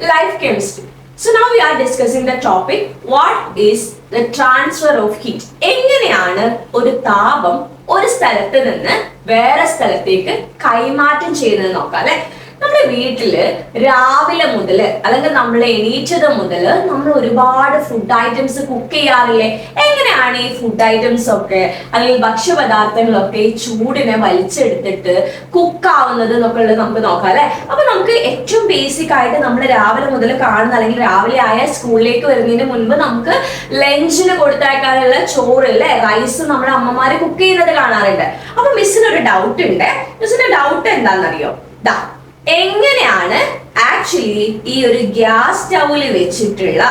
life chemistry. So now we are discussing the topic, what is the transfer of heat? എങ്ങനെയാണ് ഒരു താപം ഒരു സ്ഥലത്ത് നിന്ന് വേറെ സ്ഥലത്തേക്ക് കൈമാറ്റം ചെയ്യുന്നത് നോക്കാം അല്ലെ. നമ്മുടെ വീട്ടില് രാവിലെ മുതല് അല്ലെങ്കിൽ നമ്മൾ എണീറ്റത് മുതല് നമ്മൾ ഒരുപാട് ഫുഡ് ഐറ്റംസ് കുക്ക് ചെയ്യാറില്ലേ? എങ്ങനെയാണ് ഈ ഫുഡ് ഐറ്റംസ് ഒക്കെ അല്ലെങ്കിൽ ഭക്ഷ്യപദാർത്ഥങ്ങളൊക്കെ ഈ ചൂടിനെ വലിച്ചെടുത്തിട്ട് കുക്ക് ആവുന്നത് എന്നൊക്കെ ഉള്ളത് നമുക്ക് നോക്കാം അല്ലെ. അപ്പൊ നമുക്ക് ഏറ്റവും ബേസിക് ആയിട്ട് നമ്മൾ രാവിലെ മുതൽ കാണുന്ന അല്ലെങ്കിൽ രാവിലെ ആയ സ്കൂളിലേക്ക് വരുന്നതിന് മുൻപ് നമുക്ക് ലഞ്ചിന് കൊടുത്തയക്കാനുള്ള ചോറ് അല്ലെ, റൈസ് നമ്മുടെ അമ്മമാര് കുക്ക് ചെയ്യുന്നത് കാണാറുണ്ട്. അപ്പൊ മിസ്സിന് ഒരു ഡൗട്ട് ഉണ്ട്. മിസ്സിന്റെ ഡൗട്ട് എന്താണെന്നറിയോ? എങ്ങനെയാണ് ആക്ച്വലി ഈ ഒരു ഗ്യാസ് സ്റ്റൗവിൽ വെച്ചിട്ടുള്ള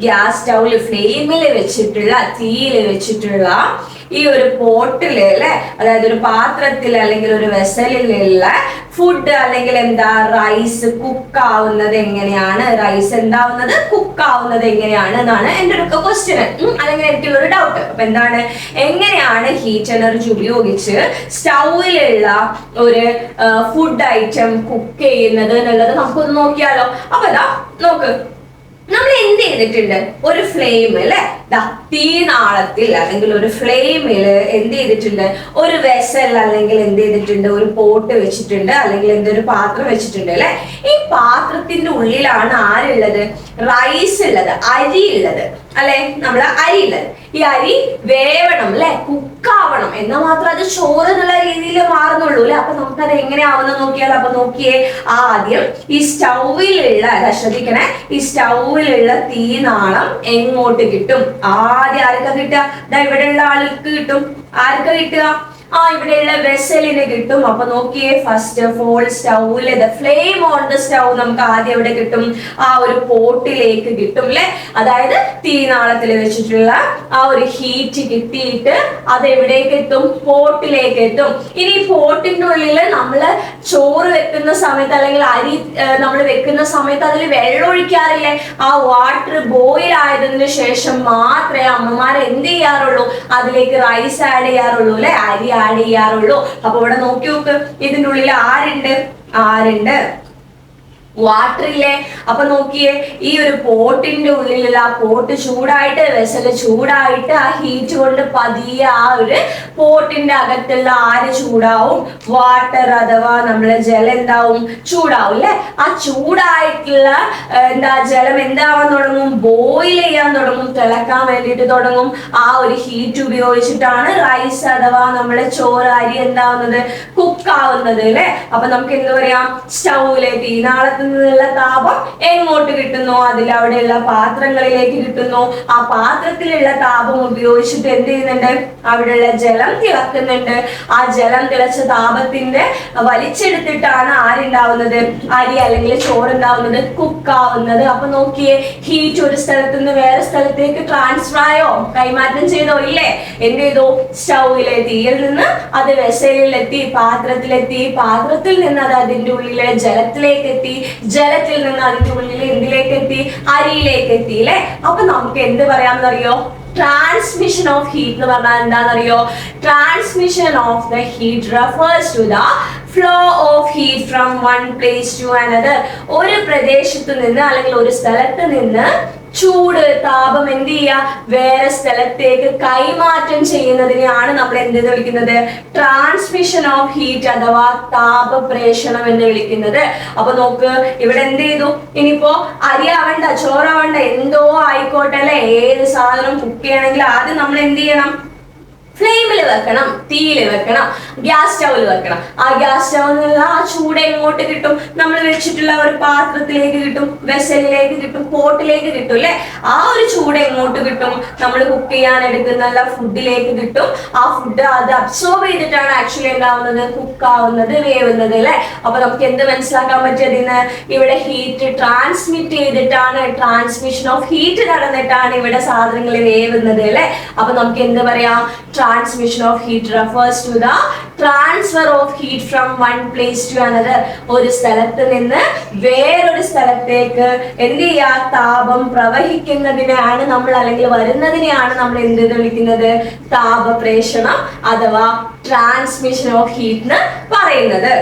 ഗ്യാസ് സ്റ്റൗവിൽ ഫ്ലെയിമിൽ വെച്ചിട്ടുള്ള തീയിൽ വെച്ചിട്ടുള്ള ഈ ഒരു പോട്ടില് അല്ലെ, അതായത് ഒരു പാത്രത്തിൽ അല്ലെങ്കിൽ ഒരു വെസലിലുള്ള ഫുഡ് അല്ലെങ്കിൽ റൈസ് കുക്ക് ആവുന്നത് എങ്ങനെയാണ്, റൈസ് എന്താവുന്നത് കുക്ക് ആവുന്നത് എങ്ങനെയാണ് എന്നാണ് എൻ്റെ ഒരു ക്വസ്റ്റ്യൻ അല്ലെങ്കിൽ എനിക്കുള്ള ഒരു ഡൗട്ട്. അപ്പൊ എങ്ങനെയാണ് ഹീറ്റ് എനർജി ഉപയോഗിച്ച് സ്റ്റൗവിലുള്ള ഒരു ഫുഡ് ഐറ്റം കുക്ക് ചെയ്യുന്നത് എന്നുള്ളത് നമുക്കൊന്ന് നോക്കിയാലോ. അപ്പൊ നോക്ക്, നമ്മൾ എന്ത് ചെയ്തിട്ടുണ്ട്, ഒരു ഫ്ലെയിം അല്ലെ, തീനാളത്തിൽ അല്ലെങ്കിൽ ഒരു ഫ്ലെയിമില് എന്ത് ചെയ്തിട്ടുണ്ട്, ഒരു വെസൽ അല്ലെങ്കിൽ എന്ത് ചെയ്തിട്ടുണ്ട്, ഒരു പോട്ട് വെച്ചിട്ടുണ്ട് അല്ലെങ്കിൽ എന്തൊരു പാത്രം വെച്ചിട്ടുണ്ട് അല്ലെ. ഈ പാത്രത്തിന്റെ ഉള്ളിലാണ് ആരുള്ളത്, റൈസ് ഉള്ളത്, അരി ഉള്ളത് അല്ലെ, നമ്മളെ അരി ഉള്ളത്. ഈ അരി വേവണം അല്ലെ, കുക്കാവണം എന്നാൽ മാത്രം അത് ചോറ് എന്നുള്ള രീതിയിൽ മാറുന്നുള്ളൂ അല്ലെ. അപ്പൊ നമുക്കത് എങ്ങനെയാവുന്ന നോക്കിയാൽ, അപ്പൊ നോക്കിയേ, ആദ്യം ഈ സ്റ്റൗവിലുള്ള ശ്രദ്ധിക്കണേ, ഈ സ്റ്റൗവിലുള്ള തീനാളം എങ്ങോട്ട് കിട്ടും? ആദ്യം ആർക്കാ കിട്ടുക? ഇവിടെയുള്ള ആൾക്ക് കിട്ടും. ആർക്കാ കിട്ടുക? ഇവിടെയുള്ള വെസലിന് കിട്ടും. അപ്പൊ നോക്കിയേ, ഫസ്റ്റ് ഓഫ് ഓൾ സ്റ്റൗവില് ഫ്ലെയിം ഓൺ ദ സ്റ്റൗ നമുക്ക് ആദ്യം എവിടെ കിട്ടും? ആ ഒരു പോട്ടിലേക്ക് കിട്ടും അല്ലെ. അതായത് തീനാളത്തിൽ വെച്ചിട്ടുള്ള ആ ഒരു ഹീറ്റ് കിട്ടിയിട്ട് അത് എവിടേക്ക് എത്തും? പോട്ടിലേക്ക് എത്തും. ഇനി പോട്ടിന്റെ ഉള്ളില് നമ്മള് ചോറ് വെക്കുന്ന സമയത്ത് അല്ലെങ്കിൽ അരി നമ്മൾ വെക്കുന്ന സമയത്ത് അതിൽ വെള്ളം ഒഴിക്കാറില്ലേ? ആ വാട്ടർ ബോയിൽ ആയതിനു ശേഷം മാത്രമേ അമ്മമാർ എന്ത് ചെയ്യാറുള്ളൂ, അതിലേക്ക് റൈസ് ആഡ് ചെയ്യാറുള്ളൂ അല്ലെ, അരി ആഡ് ചെയ്യാറുള്ളൂ. അപ്പൊ ഇവിടെ നോക്കി നോക്ക്, ഇതിന്റെ ഉള്ളിൽ ആരുണ്ട്? വാട്ടർ ഇല്ലേ. അപ്പൊ നോക്കിയേ, ഈ ഒരു പോട്ടിന്റെ ഉള്ളിലുള്ള ആ പോട്ട് ചൂടായിട്ട്, വെസല് ചൂടായിട്ട്, ആ ഹീറ്റ് കൊണ്ട് പതിയെ ആ ഒരു പോട്ടിന്റെ അകത്തുള്ള ആര് ചൂടാവും? വാട്ടർ അഥവാ നമ്മളെ ജലം എന്താവും? ചൂടാവും അല്ലെ. ആ ചൂടായിട്ടുള്ള ജലം എന്താവാൻ തുടങ്ങും? ബോയിൽ ചെയ്യാൻ തുടങ്ങും, തിളക്കാൻ വേണ്ടിയിട്ട് തുടങ്ങും. ആ ഒരു ഹീറ്റ് ഉപയോഗിച്ചിട്ടാണ് റൈസ് അഥവാ നമ്മളെ ചോറ്, അരി എന്താവുന്നത്? കുക്ക് ആവുന്നത് അല്ലെ. അപ്പൊ നമുക്ക് എന്ത് പറയാം? സ്റ്റൗവിലെ തീനാളത്തിൽ നിന്നുള്ള താപം എങ്ങോട്ട് കിട്ടുന്നു? അവിടെയുള്ള പാത്രങ്ങളിലേക്ക് കിട്ടുന്നു. ആ പാത്രത്തിലുള്ള താപം ഉപയോഗിച്ചിട്ട് എന്ത് ചെയ്യുന്നുണ്ട്? അവിടെയുള്ള ജലം തിളക്കുന്നുണ്ട്. ആ ജലം തിളച്ച താപത്തിന്റെ വലിച്ചെടുത്തിട്ടാണ് ആരുണ്ടാവുന്നത്? അരി അല്ലെങ്കിൽ ചോറുണ്ടാവുന്നത്, കുക്കാവുന്നത്. അപ്പൊ നോക്കിയേ, ഹീറ്റ് ഒരു സ്ഥലത്ത് നിന്ന് വേറെ സ്ഥലത്തേക്ക് ട്രാൻസ്ഫർ ആയോ? കൈമാറ്റം ചെയ്തോ? ഇല്ലേ. എന്ത് ചെയ്തു? സ്റ്റൗവിലെ തീയിൽ നിന്ന് അത് വെസലിലെത്തി, പാത്രത്തിലെത്തി, പാത്രത്തിൽ നിന്ന് അത് അതിന്റെ ഉള്ളിലെ ജലത്തിലേക്ക് എത്തി, ജലത്തിൽ നിന്ന് അതിന്റെ ഉള്ളിൽ എന്തിലേക്ക് എത്തി? അരിയിലേക്ക് എത്തി അല്ലെ. അപ്പൊ നമുക്ക് എന്ത് പറയാമെന്നറിയോ? ട്രാൻസ്മിഷൻ ഓഫ് ഹീറ്റ് എന്ന് പറഞ്ഞാൽ എന്താണെന്നറിയോ? Transmission of the heat refers to the flow of heat from one place to another. ഒരു പ്രദേശത്ത് നിന്ന് അല്ലെങ്കിൽ ഒരു സ്ഥലത്ത് നിന്ന് ചൂട്, താപം എന്ത് ചെയ്യുക? വേറെ സ്ഥലത്തേക്ക് കൈമാറ്റം ചെയ്യുന്നതിനെയാണ് നമ്മൾ എന്ത് വിളിക്കുന്നത്? ട്രാൻസ്മിഷൻ ഓഫ് ഹീറ്റ് അഥവാ താപപ്രേഷണം എന്ന് വിളിക്കുന്നത്. അപ്പൊ നോക്ക്, ഇവിടെ എന്ത് ചെയ്തു? ഇനിയിപ്പോ അരി ആവണ്ട, ചോറാവണ്ട, എന്തോ ആയിക്കോട്ടെ അല്ലെ, ഏത് സാധനം കുക്ക് ചെയ്യണമെങ്കിൽ ആദ്യം നമ്മൾ എന്ത് ചെയ്യണം? ഫ്ലെയിമിൽ വെക്കണം, തീയിൽ വെക്കണം, ഗ്യാസ് സ്റ്റൗവിൽ വെക്കണം. ആ ഗ്യാസ് സ്റ്റൗവിൽ നിന്ന് ആ ചൂട് എങ്ങോട്ട് കിട്ടും? നമ്മൾ വെച്ചിട്ടുള്ള ഒരു പാത്രത്തിലേക്ക് കിട്ടും, വെസലിലേക്ക് കിട്ടും, പോട്ടിലേക്ക് കിട്ടും അല്ലെ. ആ ഒരു ചൂട് എങ്ങോട്ട് കിട്ടും? നമ്മൾ കുക്ക് ചെയ്യാൻ എടുക്കുന്ന ഫുഡിലേക്ക് കിട്ടും. ആ ഫുഡ് അത് അബ്സോർബ് ചെയ്തിട്ടാണ് ആക്ച്വലി എന്താവുന്നത്? കുക്ക് ആവുന്നത്, വേവുന്നത് അല്ലെ. അപ്പൊ നമുക്ക് എന്ത് മനസ്സിലാക്കാൻ പറ്റിയതിന്? ഇവിടെ ഹീറ്റ് ട്രാൻസ്മിറ്റ് ചെയ്തിട്ടാണ്, ട്രാൻസ്മിഷൻ ഓഫ് ഹീറ്റ് നടന്നിട്ടാണ് ഇവിടെ സാധനങ്ങൾ വേവുന്നത് അല്ലെ. അപ്പൊ നമുക്ക് എന്ത് പറയാം? Transmission of heat refers to the transfer of heat from one place to another. ഒരു സ്ഥലത്ത് നിന്ന് വേറൊരു സ്ഥലത്തേക്ക് എന്ത് ചെയ്യാ? താപം പ്രവഹിക്കുന്നതിനെയാണ് നമ്മൾ അല്ലെങ്കിൽ വരുന്നതിനെയാണ് നമ്മൾ എന്ത് വിളിക്കുന്നത്? താപപ്രേഷണം അഥവാ ട്രാൻസ്മിഷൻ ഓഫ് ഹീറ്റ് എന്ന് പറയുന്നത്.